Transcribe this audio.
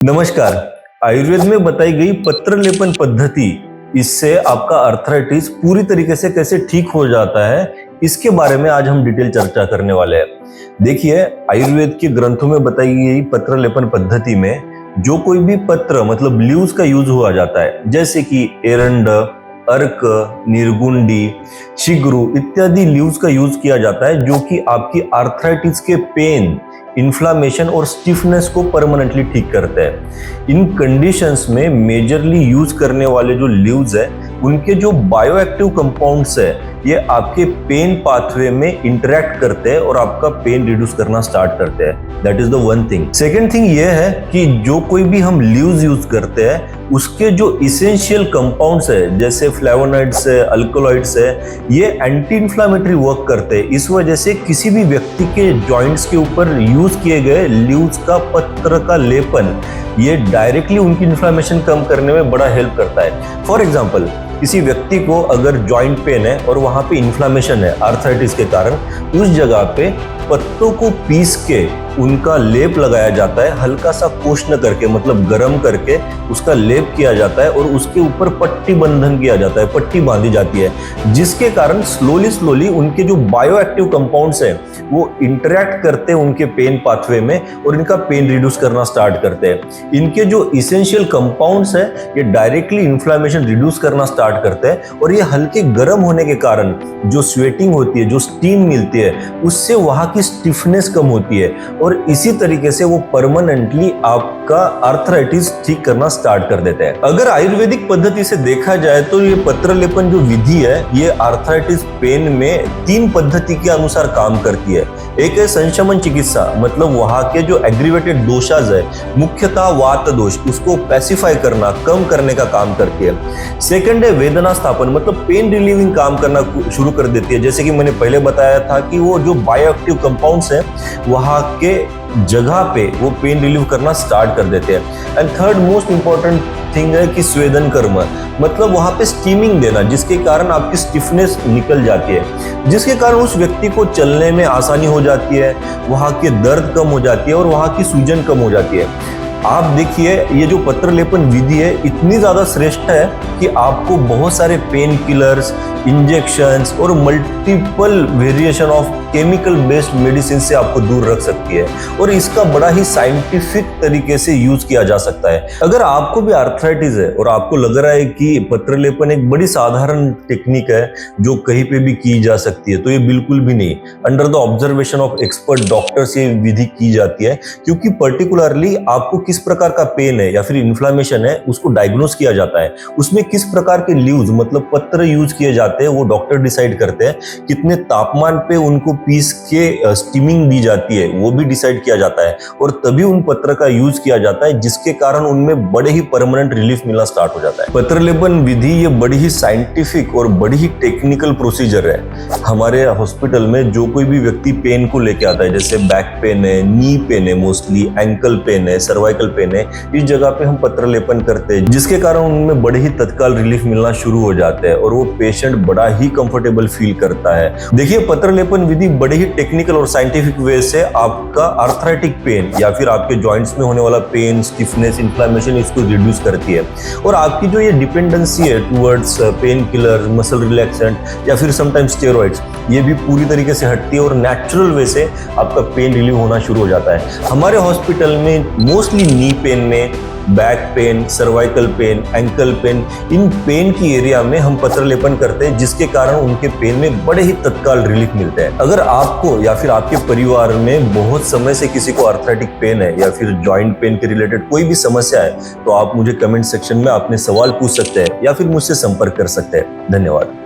नमस्कार। आयुर्वेद में बताई गई पत्र लेपन पद्धति, इससे आपका अर्थराइटिस पूरी तरीके से कैसे ठीक हो जाता है, इसके बारे में आज हम डिटेल चर्चा करने वाले हैं। देखिए, आयुर्वेद के ग्रंथों में बताई गई पत्र लेपन पद्धति में जो कोई भी पत्र मतलब लीव्स का यूज हुआ जाता है, जैसे कि एरंड, अर्क, निर्गुंडी, शिग्रु इत्यादि लीव्स का यूज किया जाता है, जो कि आपकी आर्थराइटिस के पेन, इन्फ्लामेशन और स्टिफनेस को परमानेंटली ठीक करते हैं। इन कंडीशंस में मेजरली यूज करने वाले जो लीव्स है, उनके जो बायोएक्टिव कंपाउंड्स है, ये आपके पेन पाथवे में इंटरेक्ट करते हैं और आपका पेन रिड्यूस करना स्टार्ट करते हैं। That is the one thing. Second thing ये है कि जो कोई भी हम लीव्स यूज करते हैं, उसके जो इसेंशियल कंपाउंड्स है, जैसे फ्लेवोनॉइड्स है, अल्कलॉइड्स है, ये एंटी इन्फ्लामेटरी वर्क करते हैं। इस वजह से किसी भी व्यक्ति के जॉइंट्स के ऊपर यूज किए गए लीव्स का पत्र का लेपन, ये डायरेक्टली उनकी इन्फ्लामेशन कम करने में बड़ा हेल्प करता है। फॉर एग्जाम्पल, किसी व्यक्ति को अगर जॉइंट पेन है और वहां पे इन्फ्लामेशन है आर्थराइटिस के कारण, उस जगह पे पत्तों को पीस के उनका लेप लगाया जाता है, हल्का सा कोष्ण करके मतलब गर्म करके उसका लेप किया जाता है और उसके ऊपर पट्टी बंधन किया जाता है, पट्टी बांधी जाती है, जिसके कारण स्लोली उनके जो बायोएक्टिव कंपाउंड्स हैं वो इंटरेक्ट करते हैं उनके पेन पाथवे में और इनका पेन रिड्यूस करना स्टार्ट करते हैं। इनके जो इसेंशियल कंपाउंड्स है, ये डायरेक्टली इन्फ्लामेशन रिड्यूस करना स्टार्ट करते हैं और ये हल्के गर्म होने के कारण जो स्वेटिंग होती है, जो स्टीम मिलती है, उससे वहां की स्टिफनेस कम होती है और इसी तरीके से वो परमानेंटली आपका आर्थराइटिस ठीक करना स्टार्ट कर देते हैं। अगर आयुर्वेदिक पद्धति से देखा जाए तो ये पत्र लेपन जो विधि है, ये आर्थराइटिस पेन में 3 पद्धति के अनुसार काम करती है। एक है संशमन चिकित्सा, मतलब वहां के जो एग्रीवेटेड दोषाज है, मुख्यतः वात दोष, उसको पैसिफाई करना, कम करने का काम करती है। सेकंड है वेदना स्थापन, मतलब पेन रिलीविंग काम करना शुरू कर देती है। जैसे कि मैंने पहले बताया था कि वो जो बायोएक्टिव कंपाउंड्स है, वहां के जगह पे वो पेन रिलीव करना स्टार्ट कर देते हैं। And third most important thing है कि स्वेदन कर्म, मतलब वहां पे स्टीमिंग देना, जिसके कारण आपकी स्टिफनेस निकल जाती है, जिसके कारण उस व्यक्ति को चलने में आसानी हो जाती है, वहां के दर्द कम हो जाती है और वहां की सूजन कम हो जाती है। आप देखिए, ये जो पत्र लेपन विधि है इतनी ज्यादा श्रेष्ठ है कि आपको बहुत सारे पेन किलर्स, इंजेक्शंस और multiple variation of chemical based medicine से आपको दूर रख सकती है और इसका बड़ा ही साइंटिफिक तरीके से यूज किया जा सकता है। अगर आपको भी आर्थराइटिस है और आपको लग रहा है कि पत्र लेपन एक बड़ी साधारण टेक्निक है जो कहीं पे भी की जा सकती है, तो ये बिल्कुल भी नहीं। Under the observation of expert doctors ये विधि की जाती है, क्योंकि पर्टिकुलरली आपको किस प्रकार का पेन है या फिर इन्फ्लामेशन है उसको डायग्नोस किया जाता है। उसमें किस प्रकार के लीव्स मतलब पत्र यूज किए जाते हैं वो डॉक्टर डिसाइड करते हैं। कितने तापमान पे उनको पीस के स्टीमिंग दी जाती है वो भी डिसाइड किया जाता है और तभी उन पत्र का यूज किया जाता है, जिसके कारण उनमें बड़े ही परमानेंट रिलीफ मिलना स्टार्ट हो जाता है। पत्र लेपन विधि ये बड़ी ही साइंटिफिक और बड़ी ही टेक्निकल प्रोसीजर है। हमारे हॉस्पिटल में जो कोई भी व्यक्ति पेन को लेके आता है, जैसे बैक पेन है, नी पेन है, मोस्टली एंकल पेन है, सर्वाइकल पेन है, इस जगह पे हम पत्र लेपन करते हैं, जिसके कारण उनमें बड़े ही तत्काल रिलीफ मिलना शुरू हो जाते हैं और वो पेशेंट बड़ा ही कंफर्टेबल फील करता है। देखिए, पत्र लेपन विधि बड़े ही टेक्निकल और साइंटिफिक वे से आपका आर्थराइटिक पेन या फिर आपके जॉइंट्स में होने वाला पेन, स्टिफनेस, इन्फ्लामेशन, इसको रिड्यूस करती है और आपकी जो ये डिपेंडेंसी है towards pain killer, muscle relaxant या फिर समटाइम्स स्टेरॉइड्स, ये भी पूरी तरीके से हटती है और नेचुरल वे से आपका पेन रिलीव होना शुरू हो जाता है। हमारे हॉस्पिटल में मोस्टली नी पेन में, back pain, cervical pain, ankle pain, इन पेन की एरिया में हम पत्र लेपन करते हैं, जिसके कारण उनके पेन में बड़े ही तत्काल रिलीफ मिलता है। अगर आपको या फिर आपके परिवार में बहुत समय से किसी को आर्थराइटिक पेन है या फिर जॉइंट पेन के रिलेटेड कोई भी समस्या है, तो आप मुझे कमेंट सेक्शन में अपने सवाल पूछ सकते हैं या फिर मुझसे संपर्क कर सकते हैं। धन्यवाद।